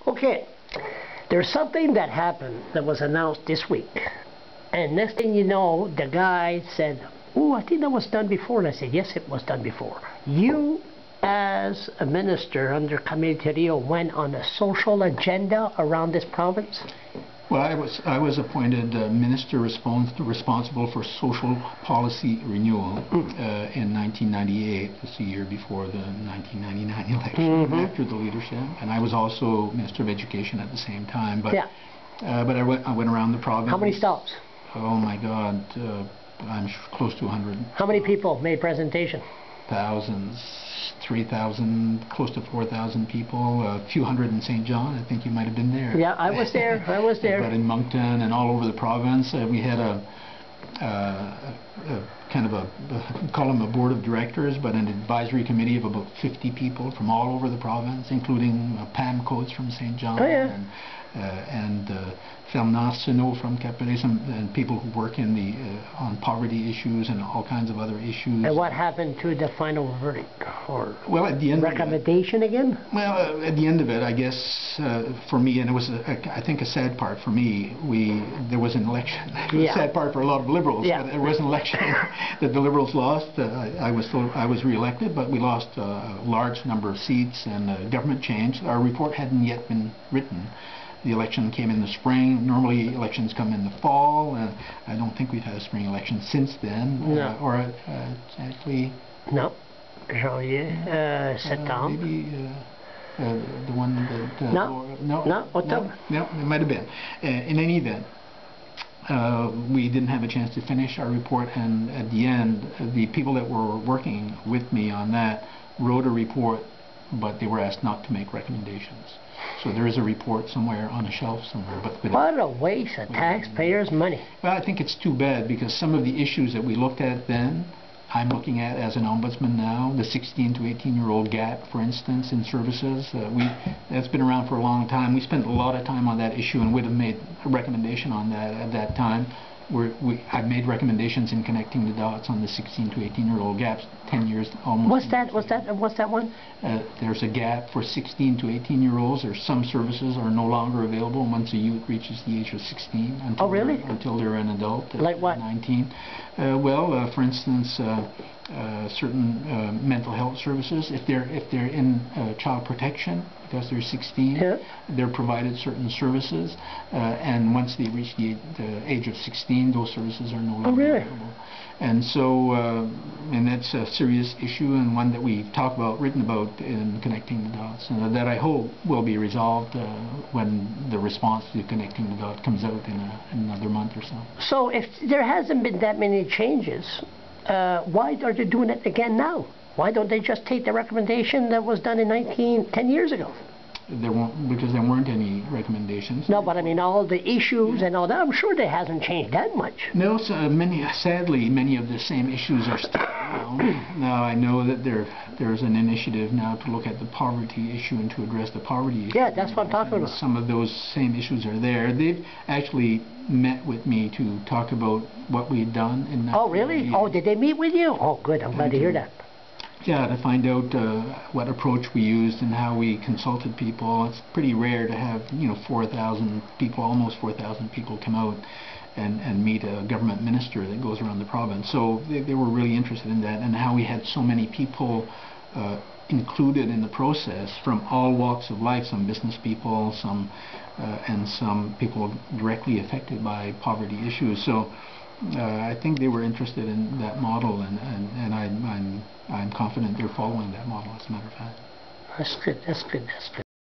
Okay, there's something that happened that was announced this week. And next thing you know, the guy said, "Oh, I think that was done before." And I said, "Yes, it was done before." You, as a minister under Comité Rio, went on a social agenda around this province? Well, I was appointed minister responsible for social policy renewal in 1998. That's the year before the 1999 election, after the leadership. And I was also minister of education at the same time. But but I went around the province. How many stops? Oh my God, I'm close to 100. How many people made presentation? Thousands, 3,000, close to 4,000 people, a few hundred in St. John. I think you might have been there. Yeah, I was there. I was there. But in Moncton and all over the province, we had a kind of call them a board of directors, but an advisory committee of about 50 people from all over the province, including Pam Coates from St. John. Oh, yeah. And Fernand Senot from Capelé, and people who work in the on poverty issues and all kinds of other issues. And what happened to the final verdict, or well, at the end recommendation again? Well, at the end of it, I guess for me, and it was I think a sad part for me. There was an election. It was a sad part for a lot of Liberals. Yeah. But there was an election that the Liberals lost. I was re-elected, but we lost a large number of seats, and government changed. Our report hadn't yet been written. The election came in the spring. Normally elections come in the fall. I don't think we've had a spring election since then. No. Actually... No. Janvier, September. Maybe the one that... No, October. No, it might have been. In any event, we didn't have a chance to finish our report, and at the end, the people that were working with me on that wrote a report, but they were asked not to make recommendations. So there is a report somewhere on a shelf somewhere. But what a waste of taxpayers' money. Well, I think it's too bad, because some of the issues that we looked at then, I'm looking at as an ombudsman now. The 16 to 18-year-old gap, for instance, in services. That's been around for a long time. We spent a lot of time on that issue and would have made a recommendation on that at that time. I've made recommendations in connecting the dots on the 16 to 18-year-old gaps, 10 years almost. What's that one? There's a gap for 16 to 18-year-olds. There's some services are no longer available once a youth reaches the age of 16. Until until they're an adult. Like what? 19. For instance, certain mental health services. If they're in child protection because they're 16, they're provided certain services, and once they reach the age of 16, those services are no longer available. And so, and that's a serious issue, and one that we've written about in Connecting the Dots, and that I hope will be resolved when the response to Connecting the Dots comes out in another month or so. So if there hasn't been that many changes, why are they doing it again now? Why don't they just take the recommendation that was done in 10 years ago? Because there weren't any recommendations. No, but I mean all the issues and all that. I'm sure they hasn't changed that much. No, sadly, many of the same issues are still around. Now I know that there's an initiative now to look at the poverty issue and to address the poverty issue. Yeah, that's what I'm talking about. Some of those same issues are there. They've actually met with me to talk about what we had done in that. Oh, really? Oh, did they meet with you? Oh, good. I'm glad to hear that. Yeah, to find out what approach we used and how we consulted people. It's pretty rare to have 4,000 people, almost 4,000 people come out and meet a government minister that goes around the province. So they were really interested in that, and how we had so many people included in the process from all walks of life, some business people, and some people directly affected by poverty issues. So I think they were interested in that model, and I'm confident they're following that model, as a matter of fact. That's good. That's good. That's good.